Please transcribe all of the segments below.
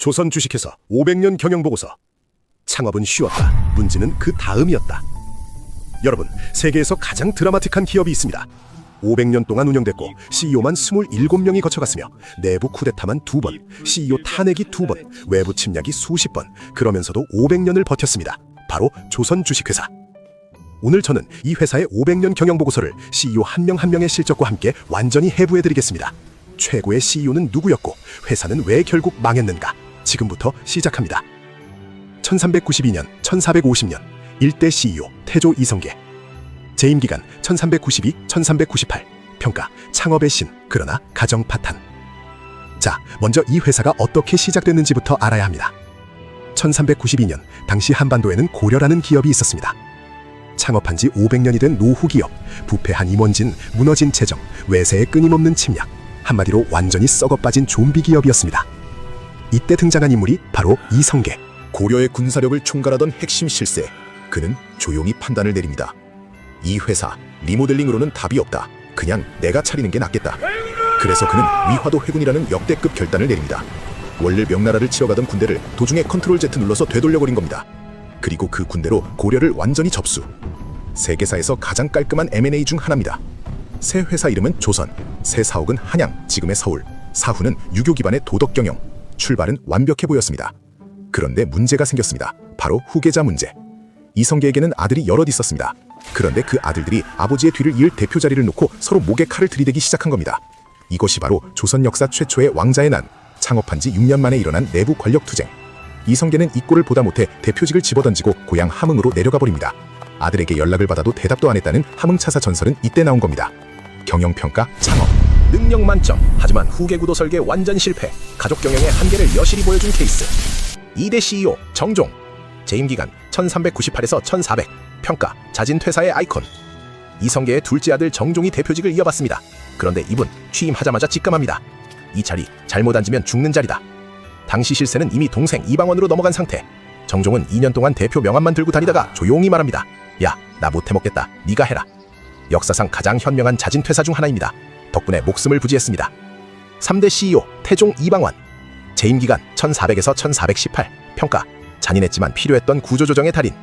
조선 주식회사 500년 경영보고서. 창업은 쉬웠다. 문제는 그 다음이었다. 여러분, 세계에서 가장 드라마틱한 기업이 있습니다. 500년 동안 운영됐고 CEO만 27명이 거쳐갔으며 내부 쿠데타만 2번, CEO 탄핵이 2번, 외부 침략이 수십 번, 그러면서도 500년을 버텼습니다. 바로 조선 주식회사. 오늘 저는 이 회사의 500년 경영보고서를 CEO 한 명 한 명의 실적과 함께 완전히 해부해드리겠습니다. 최고의 CEO는 누구였고 회사는 왜 결국 망했는가? 지금부터 시작합니다. 1392년, 1450년 1대 CEO 태조 이성계. 재임기간 1392, 1398. 평가 창업의 신, 그러나 가정 파탄. 자, 먼저 이 회사가 어떻게 시작됐는지부터 알아야 합니다. 1392년, 당시 한반도에는 고려라는 기업이 있었습니다. 창업한 지 500년이 된 노후 기업, 부패한 임원진, 무너진 재정, 외세의 끊임없는 침략, 한마디로 완전히 썩어빠진 좀비 기업이었습니다. 이때 등장한 인물이 바로 이성계. 고려의 군사력을 총괄하던 핵심 실세. 그는 조용히 판단을 내립니다. 이 회사 리모델링으로는 답이 없다. 그냥 내가 차리는 게 낫겠다. 그래서 그는 위화도 회군이라는 역대급 결단을 내립니다. 원래 명나라를 치러가던 군대를 도중에 컨트롤 Z 눌러서 되돌려버린 겁니다. 그리고 그 군대로 고려를 완전히 접수. 세계사에서 가장 깔끔한 M&A 중 하나입니다. 새 회사 이름은 조선, 새 사옥은 한양, 지금의 서울, 사후는 유교 기반의 도덕 경영. 출발은 완벽해 보였습니다. 그런데 문제가 생겼습니다. 바로 후계자 문제. 이성계에게는 아들이 여럿 있었습니다. 그런데 그 아들들이 아버지의 뒤를 이을 대표 자리를 놓고 서로 목에 칼을 들이대기 시작한 겁니다. 이것이 바로 조선 역사 최초의 왕자의 난, 창업한 지 6년 만에 일어난 내부 권력 투쟁. 이성계는 이 꼴을 보다 못해 대표직을 집어던지고 고향 함흥으로 내려가 버립니다. 아들에게 연락을 받아도 대답도 안 했다는 함흥차사 전설은 이때 나온 겁니다. 경영평가 창업. 능력 만점, 하지만 후계 구도 설계 완전 실패. 가족 경영의 한계를 여실히 보여준 케이스. 2대 CEO 정종. 재임기간 1398에서 1400. 평가 자진 퇴사의 아이콘. 이성계의 둘째 아들 정종이 대표직을 이어받습니다. 그런데 이분 취임하자마자 직감합니다. 이 자리 잘못 앉으면 죽는 자리다. 당시 실세는 이미 동생 이방원으로 넘어간 상태. 정종은 2년 동안 대표 명함만 들고 다니다가 조용히 말합니다. 야, 나 못해먹겠다. 네가 해라. 역사상 가장 현명한 자진 퇴사 중 하나입니다. 덕분에 목숨을 부지했습니다. 3대 CEO 태종 이방원. 재임기간 1400에서 1418. 평가 잔인했지만 필요했던 구조조정의 달인.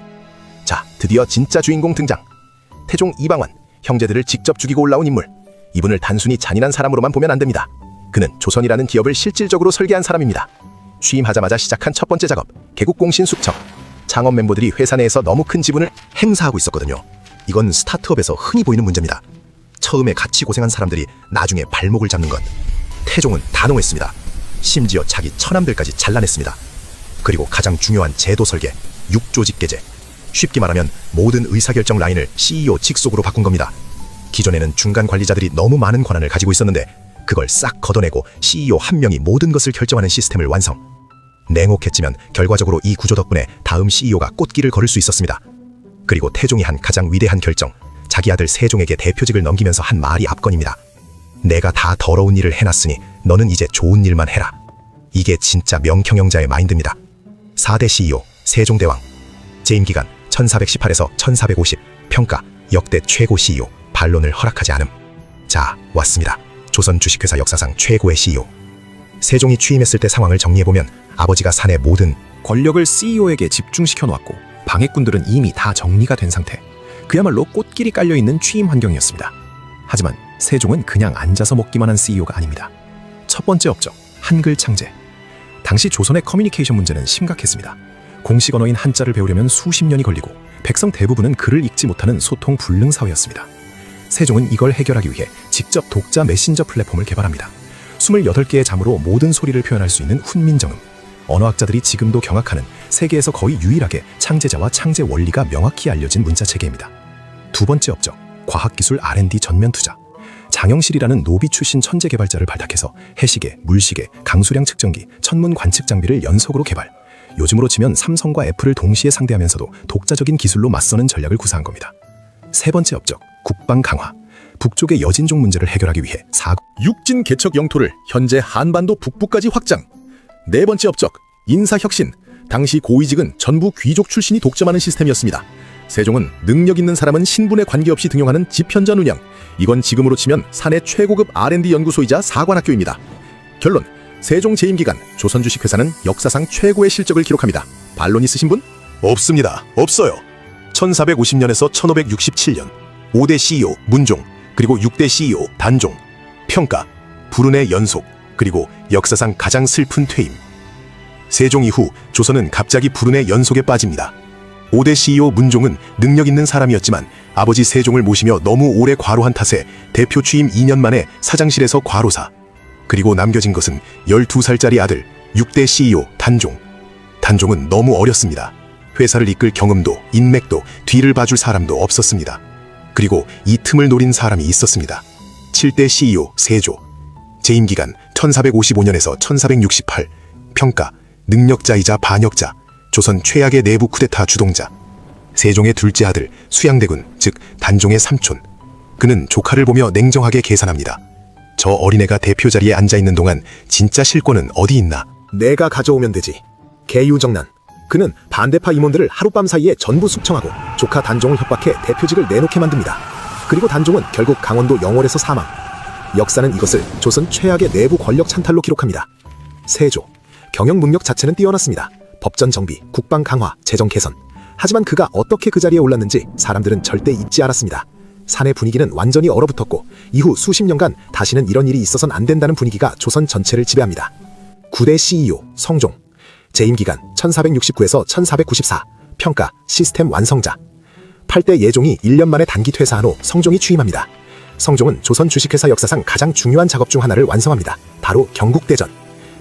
자, 드디어 진짜 주인공 등장. 태종 이방원, 형제들을 직접 죽이고 올라온 인물. 이분을 단순히 잔인한 사람으로만 보면 안 됩니다. 그는 조선이라는 기업을 실질적으로 설계한 사람입니다. 취임하자마자 시작한 첫 번째 작업, 개국공신 숙청. 창업 멤버들이 회사 내에서 너무 큰 지분을 행사하고 있었거든요. 이건 스타트업에서 흔히 보이는 문제입니다. 처음에 같이 고생한 사람들이 나중에 발목을 잡는 것. 태종은 단호했습니다. 심지어 자기 처남들까지 잘라냈습니다. 그리고 가장 중요한 제도 설계, 6조직 계제. 쉽게 말하면 모든 의사결정 라인을 CEO 직속으로 바꾼 겁니다. 기존에는 중간 관리자들이 너무 많은 권한을 가지고 있었는데 그걸 싹 걷어내고 CEO 한 명이 모든 것을 결정하는 시스템을 완성. 냉혹했지만 결과적으로 이 구조 덕분에 다음 CEO가 꽃길을 걸을 수 있었습니다. 그리고 태종이 한 가장 위대한 결정, 자기 아들 세종에게 대표직을 넘기면서 한 말이 압권입니다. 내가 다 더러운 일을 해놨으니 너는 이제 좋은 일만 해라. 이게 진짜 명경영자의 마인드입니다. 4대 CEO 세종대왕. 재임기간 1418에서 1450. 평가 역대 최고 CEO. 반론을 허락하지 않음. 자, 왔습니다. 조선 주식회사 역사상 최고의 CEO. 세종이 취임했을 때 상황을 정리해보면 아버지가 산의 모든 권력을 CEO에게 집중시켜 놓았고 방해꾼들은 이미 다 정리가 된 상태. 그야말로 꽃길이 깔려있는 취임 환경이었습니다. 하지만 세종은 그냥 앉아서 먹기만 한 CEO가 아닙니다. 첫 번째 업적, 한글 창제. 당시 조선의 커뮤니케이션 문제는 심각했습니다. 공식 언어인 한자를 배우려면 수십 년이 걸리고 백성 대부분은 글을 읽지 못하는 소통 불능 사회였습니다. 세종은 이걸 해결하기 위해 직접 독자 메신저 플랫폼을 개발합니다. 28개의 자모로 모든 소리를 표현할 수 있는 훈민정음. 언어학자들이 지금도 경악하는 세계에서 거의 유일하게 창제자와 창제 원리가 명확히 알려진 문자체계입니다. 두 번째 업적, 과학기술 R&D 전면 투자. 장영실이라는 노비 출신 천재 개발자를 발탁해서 해시계, 물시계, 강수량 측정기, 천문 관측 장비를 연속으로 개발. 요즘으로 치면 삼성과 애플을 동시에 상대하면서도 독자적인 기술로 맞서는 전략을 구사한 겁니다. 세 번째 업적, 국방 강화. 북쪽의 여진족 문제를 해결하기 위해 육진 개척 영토를 현재 한반도 북부까지 확장. 네 번째 업적, 인사혁신. 당시 고위직은 전부 귀족 출신이 독점하는 시스템이었습니다. 세종은 능력 있는 사람은 신분에 관계없이 등용하는 집현전 운영. 이건 지금으로 치면 사내 최고급 R&D 연구소이자 사관학교입니다. 결론, 세종 재임 기간 조선 주식회사는 역사상 최고의 실적을 기록합니다. 반론 있으신 분? 없습니다. 없어요. 1450년에서 1567년 5대 CEO 문종 그리고 6대 CEO 단종 평가 불운의 연속 그리고 역사상 가장 슬픈 퇴임. 세종 이후 조선은 갑자기 불운의 연속에 빠집니다. 5대 CEO 문종은 능력 있는 사람이었지만 아버지 세종을 모시며 너무 오래 과로한 탓에 대표 취임 2년 만에 사장실에서 과로사. 그리고 남겨진 것은 12살짜리 아들 6대 CEO 단종. 단종은 너무 어렸습니다. 회사를 이끌 경험도 인맥도 뒤를 봐줄 사람도 없었습니다. 그리고 이 틈을 노린 사람이 있었습니다. 7대 CEO 세조. 재임 기간 1455년에서 1468. 평가 능력자이자 반역자. 조선 최악의 내부 쿠데타 주동자. 세종의 둘째 아들 수양대군 즉 단종의 삼촌. 그는 조카를 보며 냉정하게 계산합니다. 저 어린애가 대표 자리에 앉아있는 동안 진짜 실권은 어디 있나? 내가 가져오면 되지. 개유정난. 그는 반대파 임원들을 하룻밤 사이에 전부 숙청하고 조카 단종을 협박해 대표직을 내놓게 만듭니다. 그리고 단종은 결국 강원도 영월에서 사망. 역사는 이것을 조선 최악의 내부 권력 찬탈로 기록합니다. 세조. 경영 능력 자체는 뛰어났습니다. 법전 정비, 국방 강화, 재정 개선. 하지만 그가 어떻게 그 자리에 올랐는지 사람들은 절대 잊지 않았습니다. 사내 분위기는 완전히 얼어붙었고 이후 수십 년간 다시는 이런 일이 있어선 안 된다는 분위기가 조선 전체를 지배합니다. 9대 CEO 성종. 재임 기간 1469에서 1494. 평가 시스템 완성자. 8대 예종이 1년 만에 단기 퇴사한 후 성종이 취임합니다. 성종은 조선 주식회사 역사상 가장 중요한 작업 중 하나를 완성합니다. 바로 경국대전.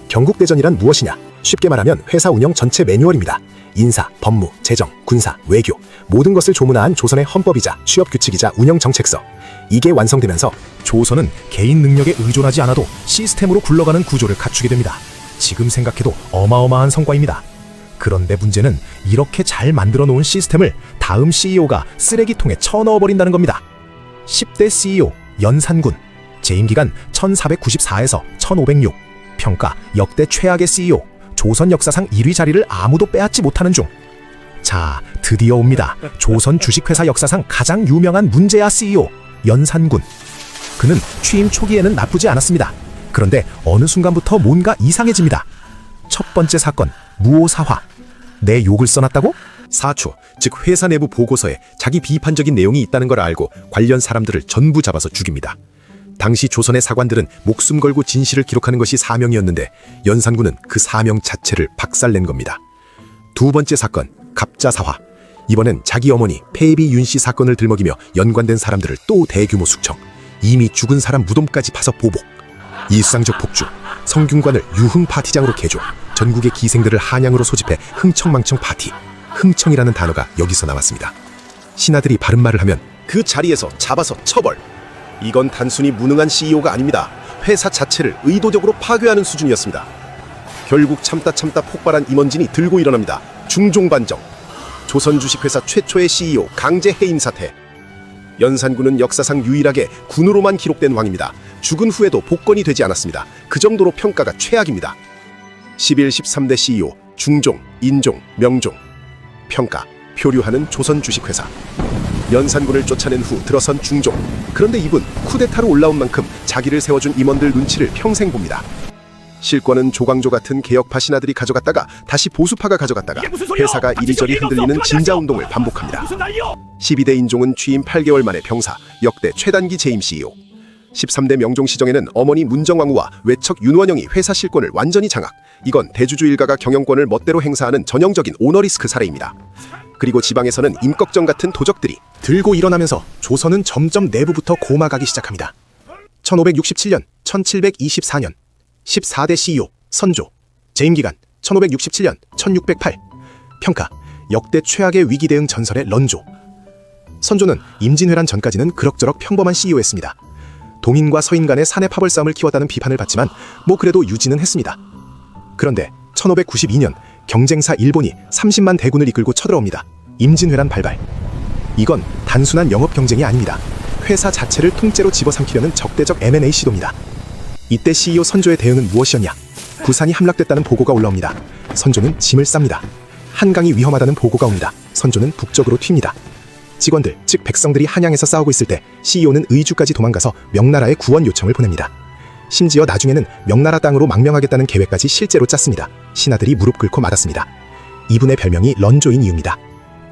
경국대전이란 무엇이냐? 쉽게 말하면 회사 운영 전체 매뉴얼입니다. 인사, 법무, 재정, 군사, 외교 모든 것을 조문화한 조선의 헌법이자 취업 규칙이자 운영 정책서. 이게 완성되면서 조선은 개인 능력에 의존하지 않아도 시스템으로 굴러가는 구조를 갖추게 됩니다. 지금 생각해도 어마어마한 성과입니다. 그런데 문제는 이렇게 잘 만들어 놓은 시스템을 다음 CEO가 쓰레기통에 쳐넣어버린다는 겁니다. 10대 CEO 연산군. 재임 기간 1494에서 1506. 평가 역대 최악의 CEO. 조선 역사상 1위 자리를 아무도 빼앗지 못하는 중. 자, 드디어 옵니다. 조선 주식회사 역사상 가장 유명한 문제야 CEO 연산군. 그는 취임 초기에는 나쁘지 않았습니다. 그런데 어느 순간부터 뭔가 이상해집니다. 첫 번째 사건, 무오사화. 내 욕을 써놨다고? 사초, 즉 회사 내부 보고서에 자기 비판적인 내용이 있다는 걸 알고 관련 사람들을 전부 잡아서 죽입니다. 당시 조선의 사관들은 목숨 걸고 진실을 기록하는 것이 사명이었는데 연산군은 그 사명 자체를 박살낸 겁니다. 두 번째 사건, 갑자사화. 이번엔 자기 어머니 폐비 윤씨 사건을 들먹이며 연관된 사람들을 또 대규모 숙청. 이미 죽은 사람 무덤까지 파서 보복. 일상적 폭주. 성균관을 유흥 파티장으로 개조. 전국의 기생들을 한양으로 소집해 흥청망청 파티. 흥청이라는 단어가 여기서 나왔습니다. 신하들이 바른 말을 하면 그 자리에서 잡아서 처벌. 이건 단순히 무능한 CEO가 아닙니다. 회사 자체를 의도적으로 파괴하는 수준이었습니다. 결국 참다 폭발한 임원진이 들고 일어납니다. 중종반정. 조선 주식회사 최초의 CEO 강제 해임 사태. 연산군은 역사상 유일하게 군으로만 기록된 왕입니다. 죽은 후에도 복권이 되지 않았습니다. 그 정도로 평가가 최악입니다. 11, 13대 CEO 중종, 인종, 명종. 평가 표류하는 조선 주식회사. 연산군을 쫓아낸 후 들어선 중종. 그런데 이분 쿠데타로 올라온 만큼 자기를 세워준 임원들 눈치를 평생 봅니다. 실권은 조광조 같은 개혁파 신하들이 가져갔다가 다시 보수파가 가져갔다가 회사가 이리저리 흔들리는 진자운동을 반복합니다. 12대 인종은 취임 8개월 만에 병사, 역대 최단기 재임 CEO. 13대 명종 시정에는 어머니 문정왕후와 외척 윤원영이 회사 실권을 완전히 장악. 이건 대주주 일가가 경영권을 멋대로 행사하는 전형적인 오너리스크 사례입니다. 그리고 지방에서는 임꺽정 같은 도적들이 들고 일어나면서 조선은 점점 내부부터 고마가기 시작합니다. 1567년, 1724년 14대 CEO 선조. 재임 기간 1567년, 1608. 평가 역대 최악의 위기 대응 전설의 런조. 선조는 임진왜란 전까지는 그럭저럭 평범한 CEO였습니다. 동인과 서인 간의 사내 파벌 싸움을 키웠다는 비판을 받지만 뭐 그래도 유지는 했습니다. 그런데 1592년 경쟁사 일본이 30만 대군을 이끌고 쳐들어옵니다. 임진왜란 발발. 이건 단순한 영업 경쟁이 아닙니다. 회사 자체를 통째로 집어삼키려는 적대적 M&A 시도입니다. 이때 CEO 선조의 대응은 무엇이었냐? 부산이 함락됐다는 보고가 올라옵니다. 선조는 짐을 쌉니다. 한강이 위험하다는 보고가 옵니다. 선조는 북쪽으로 튑니다. 직원들, 즉 백성들이 한양에서 싸우고 있을 때 CEO는 의주까지 도망가서 명나라에 구원 요청을 보냅니다. 심지어 나중에는 명나라 땅으로 망명하겠다는 계획까지 실제로 짰습니다. 신하들이 무릎 꿇고 말았습니다. 이분의 별명이 런조인 이유입니다.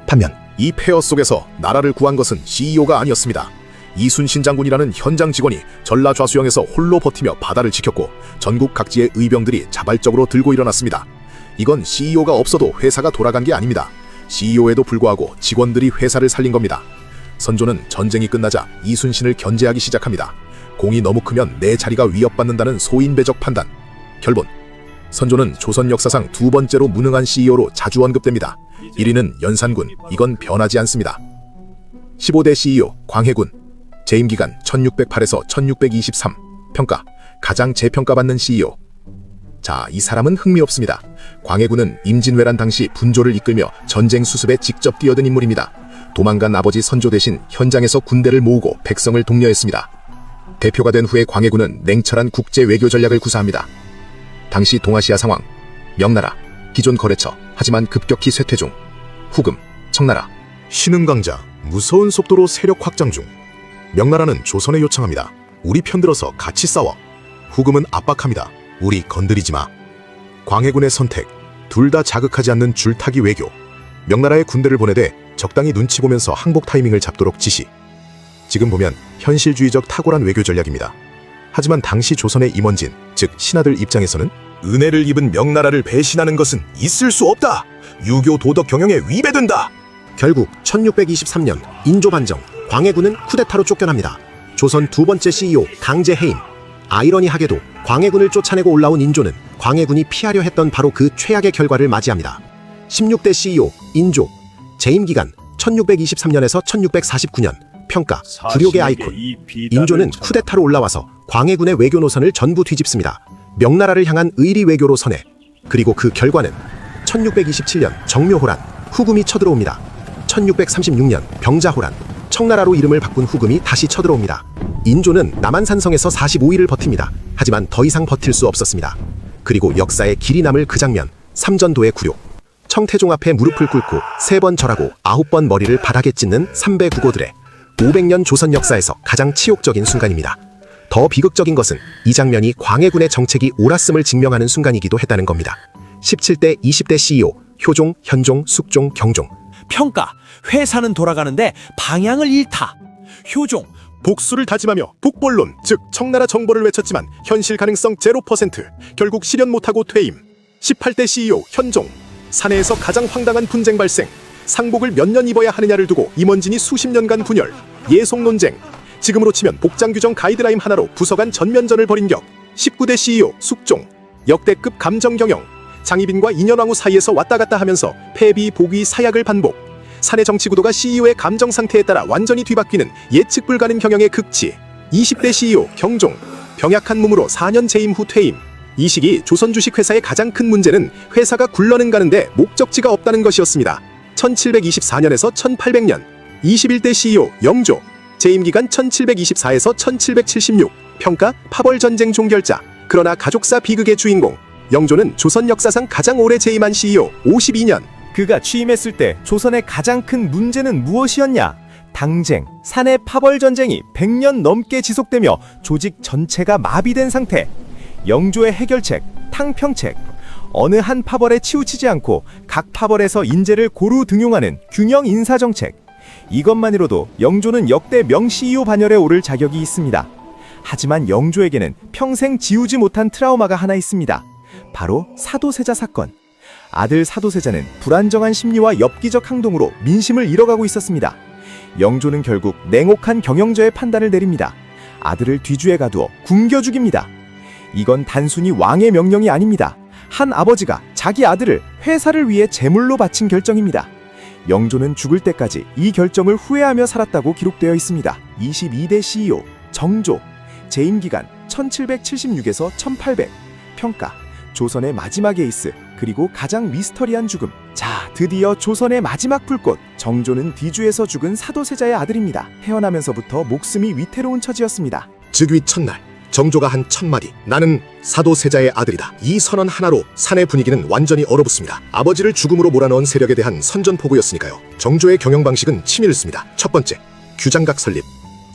반면 이 폐허 속에서 나라를 구한 것은 CEO가 아니었습니다. 이순신 장군이라는 현장 직원이 전라좌수영에서 홀로 버티며 바다를 지켰고 전국 각지의 의병들이 자발적으로 들고 일어났습니다. 이건 CEO가 없어도 회사가 돌아간 게 아닙니다. CEO에도 불구하고 직원들이 회사를 살린 겁니다. 선조는 전쟁이 끝나자 이순신을 견제하기 시작합니다. 공이 너무 크면 내 자리가 위협받는다는 소인배적 판단. 결론, 선조는 조선 역사상 두 번째로 무능한 CEO로 자주 언급됩니다. 1위는 연산군, 이건 변하지 않습니다. 15대 CEO 광해군, 재임기간 1608에서 1623, 평가, 가장 재평가받는 CEO. 자, 이 사람은 흥미없습니다. 광해군은 임진왜란 당시 분조를 이끌며 전쟁 수습에 직접 뛰어든 인물입니다. 도망간 아버지 선조 대신 현장에서 군대를 모으고 백성을 독려했습니다. 대표가 된 후에 광해군은 냉철한 국제 외교 전략을 구사합니다. 당시 동아시아 상황, 명나라, 기존 거래처, 하지만 급격히 쇠퇴 중. 후금, 청나라, 신흥강자, 무서운 속도로 세력 확장 중. 명나라는 조선에 요청합니다. 우리 편들어서 같이 싸워. 후금은 압박합니다. 우리 건드리지 마. 광해군의 선택, 둘 다 자극하지 않는 줄타기 외교. 명나라에 군대를 보내되 적당히 눈치 보면서 항복 타이밍을 잡도록 지시. 지금 보면 현실주의적 탁월한 외교 전략입니다. 하지만 당시 조선의 임원진, 즉 신하들 입장에서는 은혜를 입은 명나라를 배신하는 것은 있을 수 없다. 유교 도덕 경영에 위배된다. 결국 1623년 인조 반정, 광해군은 쿠데타로 쫓겨납니다. 조선 두 번째 CEO 강제 해임. 아이러니하게도 광해군을 쫓아내고 올라온 인조는 광해군이 피하려 했던 바로 그 최악의 결과를 맞이합니다. 16대 CEO 인조, 재임기간 1623년에서 1649년, 평가, 굴욕의 아이콘. 인조는 쿠데타로 올라와서 광해군의 외교 노선을 전부 뒤집습니다. 명나라를 향한 의리 외교로 선회. 그리고 그 결과는 1627년 정묘호란, 후금이 쳐들어옵니다. 1636년 병자호란, 청나라로 이름을 바꾼 후금이 다시 쳐들어옵니다. 인조는 남한산성에서 45일을 버팁니다. 하지만 더 이상 버틸 수 없었습니다. 그리고 역사에 길이 남을 그 장면, 삼전도의 굴욕. 청태종 앞에 무릎을 꿇고 3번 절하고 9번 머리를 바닥에 찢는 삼배 구고들의 500년 조선 역사에서 가장 치욕적인 순간입니다. 더 비극적인 것은 이 장면이 광해군의 정책이 옳았음을 증명하는 순간이기도 했다는 겁니다. 17대 20대 CEO 효종, 현종, 숙종, 경종. 평가, 회사는 돌아가는데 방향을 잃다. 효종, 복수를 다짐하며 북벌론, 즉 청나라 정벌을 외쳤지만 현실 가능성 0%, 결국 실현 못하고 퇴임. 18대 CEO 현종, 사내에서 가장 황당한 분쟁 발생. 상복을 몇 년 입어야 하느냐를 두고 임원진이 수십 년간 분열. 예속 논쟁. 지금으로 치면 복장 규정 가이드라인 하나로 부서 간 전면전을 벌인 격. 19대 CEO 숙종, 역대급 감정 경영. 장희빈과 인현왕후 사이에서 왔다 갔다 하면서 패비, 복위, 사약을 반복. 사내 정치 구도가 CEO의 감정 상태에 따라 완전히 뒤바뀌는 예측 불가능 경영의 극치. 20대 CEO 경종, 병약한 몸으로 4년 재임 후 퇴임. 이 시기 조선 주식회사의 가장 큰 문제는 회사가 굴러는 가는데 목적지가 없다는 것이었습니다. 1724년에서 1800년. 21대 CEO 영조, 재임기간 1724에서 1776, 평가 파벌전쟁 종결자. 그러나 가족사 비극의 주인공. 영조는 조선 역사상 가장 오래 재임한 CEO 52년. 그가 취임했을 때 조선의 가장 큰 문제는 무엇이었냐? 당쟁, 사내 파벌 전쟁이 100년 넘게 지속되며 조직 전체가 마비된 상태. 영조의 해결책, 탕평책. 어느 한 파벌에 치우치지 않고 각 파벌에서 인재를 고루 등용하는 균형 인사 정책. 이것만으로도 영조는 역대 명 CEO 반열에 오를 자격이 있습니다. 하지만 영조에게는 평생 지우지 못한 트라우마가 하나 있습니다. 바로 사도세자 사건. 아들 사도세자는 불안정한 심리와 엽기적 행동으로 민심을 잃어가고 있었습니다. 영조는 결국 냉혹한 경영저의 판단을 내립니다. 아들을 뒤주에 가두어 굶겨 죽입니다. 이건 단순히 왕의 명령이 아닙니다. 한 아버지가 자기 아들을 회사를 위해 제물로 바친 결정입니다. 영조는 죽을 때까지 이 결정을 후회하며 살았다고 기록되어 있습니다. 22대 CEO 정조, 재임기간 1776에서 1800, 평가, 조선의 마지막 에이스, 그리고 가장 미스터리한 죽음. 자, 드디어 조선의 마지막 불꽃. 정조는 뒤주에서 죽은 사도세자의 아들입니다. 태어나면서부터 목숨이 위태로운 처지였습니다. 즉위 첫날 정조가 한 첫마디, 나는 사도세자의 아들이다. 이 선언 하나로 사내 분위기는 완전히 얼어붙습니다. 아버지를 죽음으로 몰아넣은 세력에 대한 선전포고였으니까요. 정조의 경영 방식은 치밀했습니다. 첫 번째, 규장각 설립.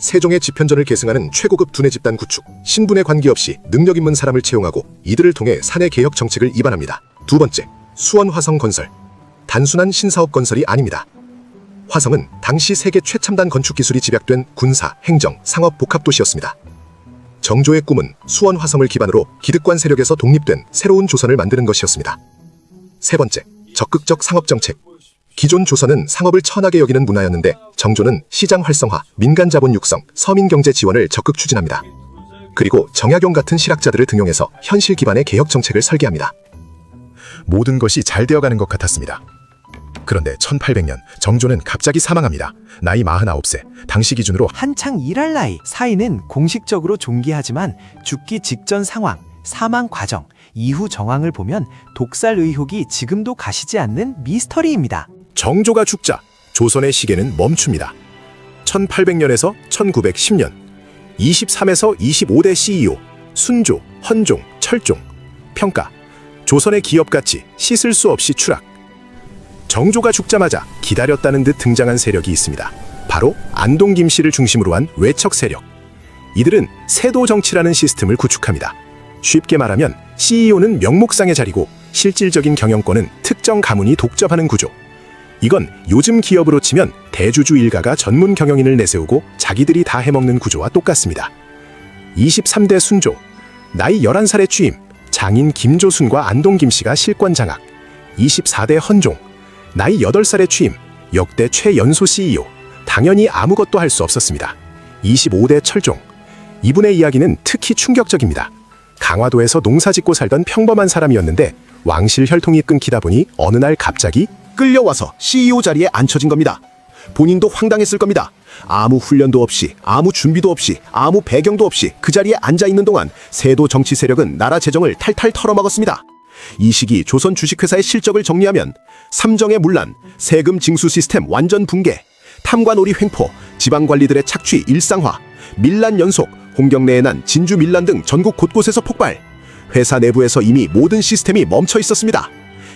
세종의 집현전을 계승하는 최고급 두뇌 집단 구축, 신분에 관계없이 능력 있는 사람을 채용하고 이들을 통해 사내 개혁 정책을 입안합니다. 두 번째, 수원 화성 건설. 단순한 신사업 건설이 아닙니다. 화성은 당시 세계 최첨단 건축 기술이 집약된 군사, 행정, 상업 복합 도시였습니다. 정조의 꿈은 수원 화성을 기반으로 기득권 세력에서 독립된 새로운 조선을 만드는 것이었습니다. 세 번째, 적극적 상업 정책. 기존 조선은 상업을 천하게 여기는 문화였는데 정조는 시장 활성화, 민간 자본 육성, 서민 경제 지원을 적극 추진합니다. 그리고 정약용 같은 실학자들을 등용해서 현실 기반의 개혁 정책을 설계합니다. 모든 것이 잘 되어가는 것 같았습니다. 그런데 1800년 정조는 갑자기 사망합니다. 나이 49세, 당시 기준으로 한창 일할 나이. 사인은 공식적으로 존귀하지만 죽기 직전 상황, 사망 과정, 이후 정황을 보면 독살 의혹이 지금도 가시지 않는 미스터리입니다. 정조가 죽자 조선의 시계는 멈춥니다. 1800년에서 1910년 23에서 25대 CEO 순조, 헌종, 철종. 평가 조선의 기업가치 씻을 수 없이 추락. 정조가 죽자마자 기다렸다는 듯 등장한 세력이 있습니다. 바로 안동 김씨를 중심으로 한 외척 세력. 이들은 세도 정치라는 시스템을 구축합니다. 쉽게 말하면 CEO는 명목상의 자리고 실질적인 경영권은 특정 가문이 독점하는 구조. 이건 요즘 기업으로 치면 대주주 일가가 전문 경영인을 내세우고 자기들이 다 해먹는 구조와 똑같습니다. 23대 순조, 나이 11살에 취임, 장인 김조순과 안동 김씨가 실권 장악. 24대 헌종, 나이 8살에 취임, 역대 최연소 CEO, 당연히 아무것도 할 수 없었습니다. 25대 철종, 이분의 이야기는 특히 충격적입니다. 강화도에서 농사짓고 살던 평범한 사람이었는데 왕실 혈통이 끊기다 보니 어느 날 갑자기 끌려와서 CEO 자리에 앉혀진 겁니다. 본인도 황당했을 겁니다. 아무 훈련도 없이, 아무 준비도 없이, 아무 배경도 없이 그 자리에 앉아있는 동안 세도 정치 세력은 나라 재정을 탈탈 털어먹었습니다. 이 시기 조선 주식회사의 실적을 정리하면 삼정의 문란, 세금 징수 시스템 완전 붕괴, 탐관오리 횡포, 지방관리들의 착취 일상화, 밀란 연속, 홍경래에 난 진주 밀란 등 전국 곳곳에서 폭발. 회사 내부에서 이미 모든 시스템이 멈춰 있었습니다.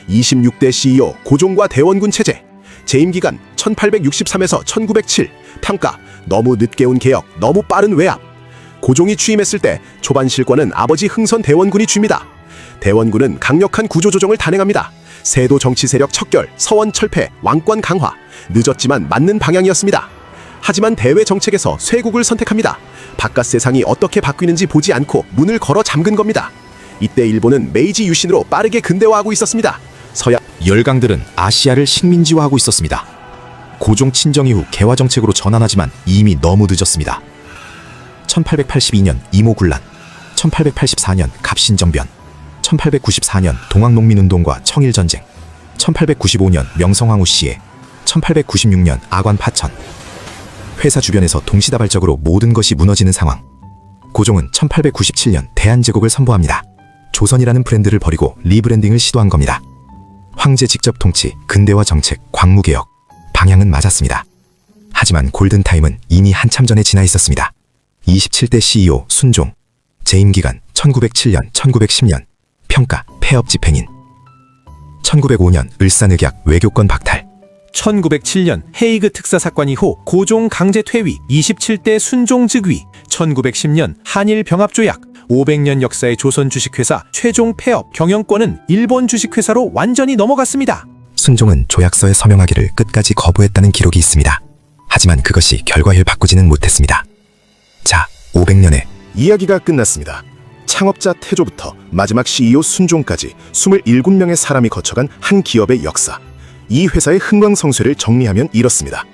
26대 CEO 고종과 대원군 체제, 재임 기간 1863에서 1907, 평가 너무 늦게 온 개혁, 너무 빠른 외압. 고종이 취임했을 때 초반 실권은 아버지 흥선 대원군이 쥡니다. 대원군은 강력한 구조조정을 단행합니다. 세도 정치 세력 척결, 서원 철폐, 왕권 강화. 늦었지만 맞는 방향이었습니다. 하지만 대외 정책에서 쇄국을 선택합니다. 바깥 세상이 어떻게 바뀌는지 보지 않고 문을 걸어 잠근 겁니다. 이때 일본은 메이지 유신으로 빠르게 근대화하고 있었습니다. 서양 열강들은 아시아를 식민지화하고 있었습니다. 고종 친정 이후 개화 정책으로 전환하지만 이미 너무 늦었습니다. 1882년 이모군란, 1884년 갑신정변, 1894년 동학농민운동과 청일전쟁, 1895년 명성황후 시해, 1896년 아관 파천. 회사 주변에서 동시다발적으로 모든 것이 무너지는 상황. 고종은 1897년 대한제국을 선포합니다. 조선이라는 브랜드를 버리고 리브랜딩을 시도한 겁니다. 황제 직접 통치, 근대화 정책, 광무개혁. 방향은 맞았습니다. 하지만 골든타임은 이미 한참 전에 지나 있었습니다. 27대 CEO 순종, 재임 기간 1907년, 1910년, 평가 폐업 집행인. 1905년 을산의학 외교권 박탈. 1907년 헤이그 특사 사건 이후 고종 강제 퇴위, 27대 순종 즉위, 1910년 한일 병합 조약, 500년 역사의 조선 주식회사 최종 폐업, 경영권은 일본 주식회사로 완전히 넘어갔습니다. 순종은 조약서에 서명하기를 끝까지 거부했다는 기록이 있습니다. 하지만 그것이 결과를 바꾸지는 못했습니다. 자, 500년에 이야기가 끝났습니다. 창업자 태조부터 마지막 CEO 순종까지 27명의 사람이 거쳐간 한 기업의 역사. 이 회사의 흥광성쇠를 정리하면 이렇습니다.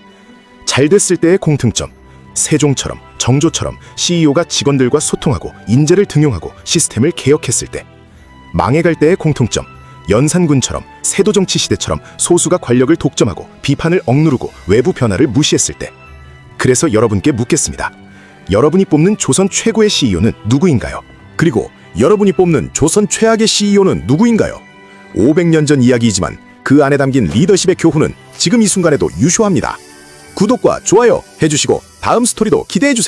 잘 됐을 때의 공통점, 세종처럼 정조처럼 CEO가 직원들과 소통하고 인재를 등용하고 시스템을 개혁했을 때. 망해갈 때의 공통점, 연산군처럼 세도정치 시대처럼 소수가 권력을 독점하고 비판을 억누르고 외부 변화를 무시했을 때. 그래서 여러분께 묻겠습니다. 여러분이 뽑는 조선 최고의 CEO는 누구인가요? 그리고 여러분이 뽑는 조선 최악의 CEO는 누구인가요? 500년 전 이야기이지만 그 안에 담긴 리더십의 교훈은 지금 이 순간에도 유효합니다. 구독과 좋아요 해주시고 다음 스토리도 기대해주세요.